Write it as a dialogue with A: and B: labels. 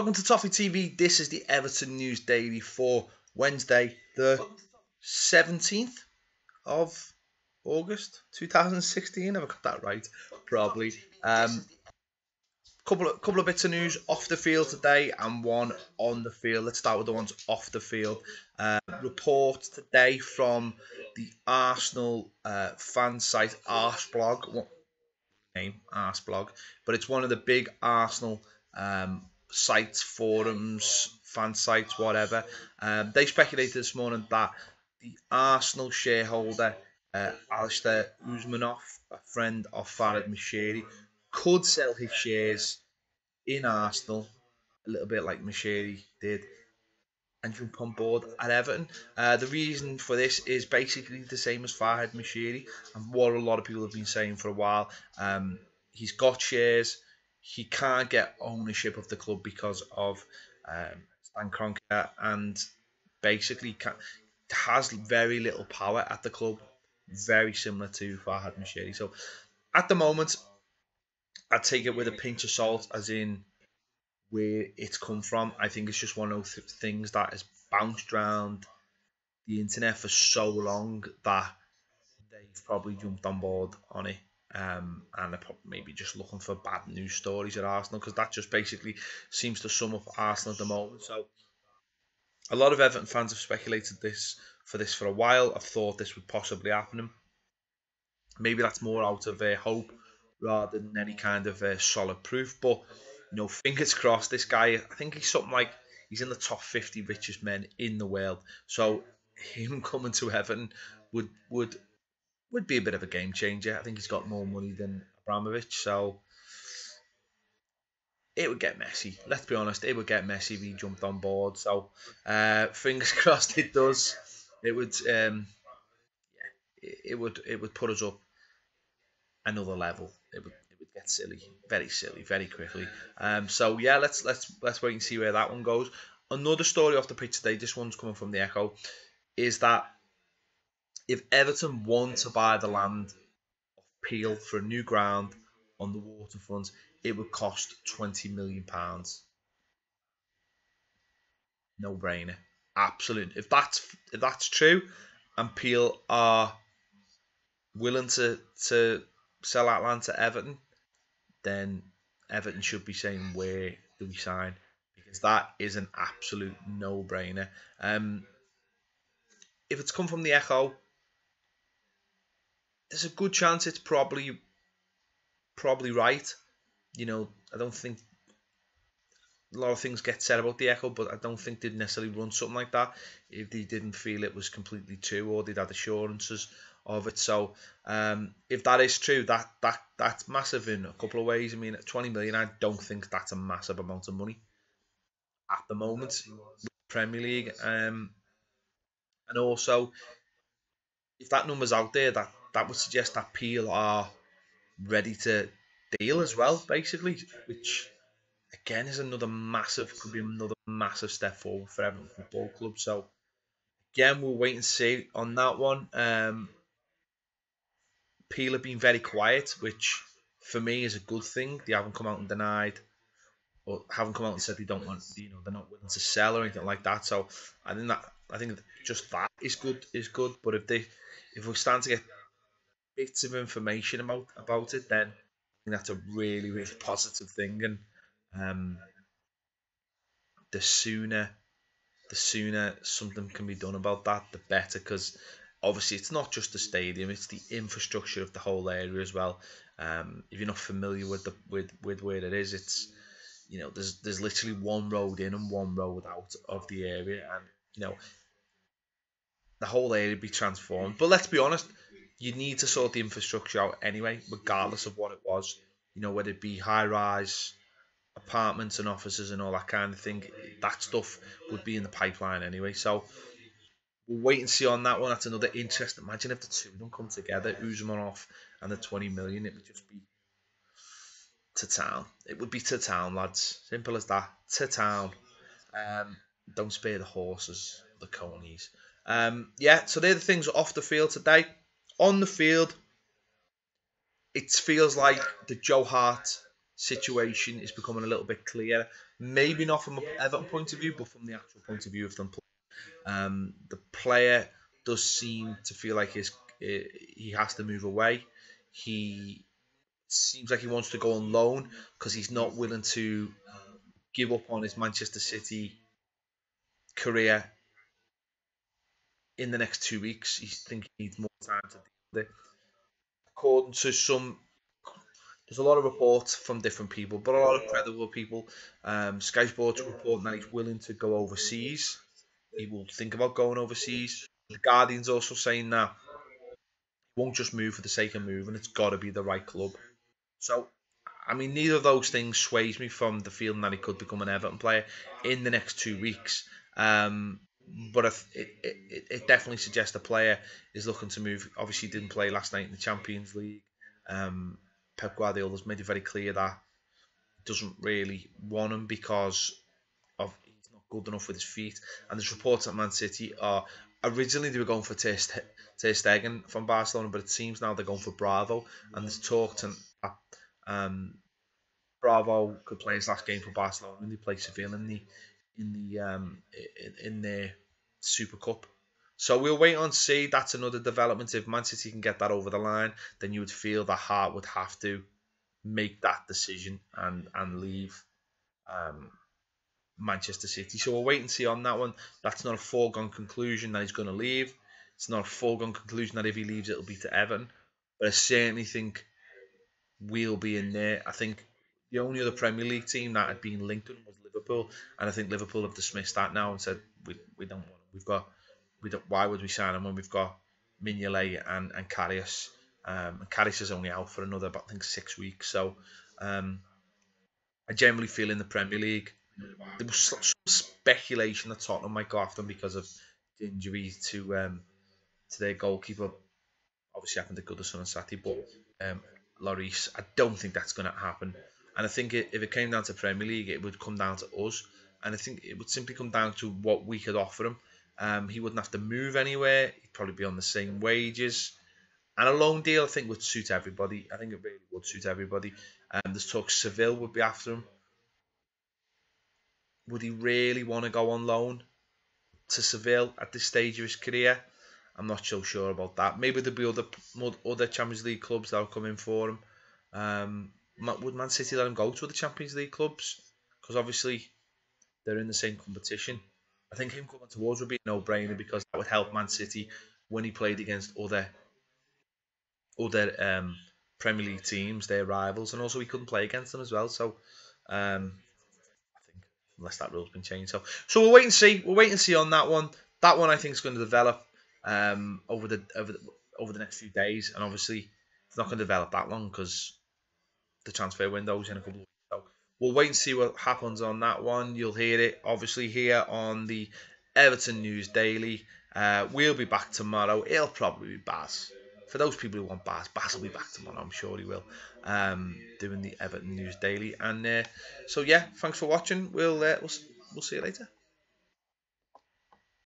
A: Welcome to Toffee TV. This is the Everton News Daily for Wednesday, the 17th of August 2016. Have I got that right? Probably. Couple of bits of news off the field today and one on the field. Let's start with the ones off the field. Report today from the Arsenal fan site Arseblog. What name? Arseblog, but it's one of the big Arsenal sites, forums, fan sites, whatever. They speculated this morning that the Arsenal shareholder, Alistair Usmanov, a friend of Farhad Moshiri, could sell his shares in Arsenal, a little bit like Moshiri did, and jump on board at Everton. The reason for this is basically the same as Farhad Moshiri, and what a lot of people have been saying for a while. He's got shares. He can't get ownership of the club because of Stan Kroenke, and basically has very little power at the club, very similar to Farhad Moshiri. So at the moment, I take it with a pinch of salt, as in where it's come from. I think it's just one of those things that has bounced around the internet for so long that they've probably jumped on board on it. And they're maybe just looking for bad news stories at Arsenal, because that just basically seems to sum up Arsenal at the moment. So a lot of Everton fans have speculated for a while. I've thought this would possibly happen. Maybe that's more out of hope rather than any kind of solid proof. But fingers crossed. This guy, I think he's something like, he's in the top 50 richest men in the world. So him coming to Everton would be a bit of a game changer. I think he's got more money than Abramovich, so it would get messy. Let's be honest, it would get messy if he jumped on board. So fingers crossed it does. It would, it would put us up another level. It would get silly, very quickly. So yeah, let's wait and see where that one goes. Another story off the pitch today. This one's coming from the Echo. Is that if Everton want to buy the land of Peel for a new ground on the waterfront, it would cost £20 million. No brainer. Absolute. If that's true, and Peel are willing to sell that land to Everton, then Everton should be saying, where do we sign? Because that is an absolute no-brainer. If it's come from the Echo, there's a good chance it's probably right. I don't think a lot of things get said about the Echo, but I don't think they'd necessarily run something like that if they didn't feel it was completely true, or they'd had assurances of it. So if that is true, that's massive in a couple of ways. I mean, at 20 million, I don't think that's a massive amount of money at the moment with the Premier League. And also, if that number's out there, that would suggest that Peel are ready to deal as well, basically, which again is could be another massive step forward for Everton Football Club. So again, we'll wait and see on that one. Peel have been very quiet, which for me is a good thing. They haven't come out and denied, or haven't come out and said they don't want, they're not willing to sell or anything like that. So I think just that is good. But if we're starting to get bits of information about it, then I think that's a really, really positive thing. And the sooner something can be done about that, the better, because obviously it's not just the stadium, it's the infrastructure of the whole area as well. If you're not familiar with where it is, it's there's literally one road in and one road out of the area, and the whole area would be transformed. But let's be honest, you need to sort the infrastructure out anyway, regardless of what it was. Whether it be high rise apartments and offices and all that kind of thing, that stuff would be in the pipeline anyway. So we'll wait and see on that one. That's another interest. Imagine if the two of them come together, Usmanov and the 20 million, it would just be to town. It would be to town, lads. Simple as that. To town. Don't spare the horses, the conies. So they're the things off the field today. On the field, it feels like the Joe Hart situation is becoming a little bit clearer. Maybe not from an Everton point of view, but from the actual point of view of them. The player does seem to feel like he has to move away. He seems like he wants to go on loan because he's not willing to give up on his Manchester City career in the next 2 weeks. He thinks he needs more time to deal with it. According to some, there's a lot of reports from different people, but a lot of credible people. Sky Sports reporting that he's willing to go overseas. He will think about going overseas. The Guardian's also saying that he won't just move for the sake of moving. It's got to be the right club. So, I mean, neither of those things sways me from the feeling that he could become an Everton player in the next 2 weeks. But it definitely suggests the player is looking to move. Obviously, he didn't play last night in the Champions League. Pep Guardiola's made it very clear that he doesn't really want him because of he's not good enough with his feet. And there's reports that Man City are originally they were going for Ter Stegen from Barcelona, but it seems now they're going for Bravo. And there's talk to Bravo could play his last game for Barcelona and they play Seville in the Super Cup. So we'll wait and see. That's another development. If Man City can get that over the line, then you would feel that Hart would have to make that decision and leave Manchester City. So we'll wait and see on that one. That's not a foregone conclusion that he's going to leave. It's not a foregone conclusion that if he leaves, it'll be to Everton. But I certainly think we'll be in there. I think the only other Premier League team that had been linked to him was Liverpool, and I think Liverpool have dismissed that now and said we don't want him. Why would we sign him when we've got Mignolet and Karius? And Karius is only out for another, I think, 6 weeks. So I generally feel in the Premier League there was some speculation that Tottenham might go after them because of the injury to their goalkeeper. Obviously happened to Goodison on Saturday, but Lloris, I don't think that's going to happen. And I think if it came down to Premier League, it would come down to us. And I think it would simply come down to what we could offer him. He wouldn't have to move anywhere. He'd probably be on the same wages. And a loan deal, I think, would suit everybody. I think it really would suit everybody. There's talk Seville would be after him. Would he really want to go on loan to Seville at this stage of his career? I'm not so sure about that. Maybe there'll be other Champions League clubs that'll come in for him. Would Man City let him go to other Champions League clubs? Because obviously they're in the same competition. I think him coming towards would be a no-brainer because that would help Man City when he played against other Premier League teams, their rivals, and also he couldn't play against them as well. So I think unless that rule's been changed, so we'll wait and see. We'll wait and see on that one. That one I think is going to develop over the next few days, and obviously it's not going to develop that long because the transfer window's in a couple of weeks. So we'll wait and see what happens on that one. You'll hear it obviously here on the Everton News Daily. We'll be back tomorrow. It'll probably be Baz. For those people who want Baz will be back tomorrow. I'm sure he will. Doing the Everton News Daily. And so yeah, thanks for watching. We'll see you later.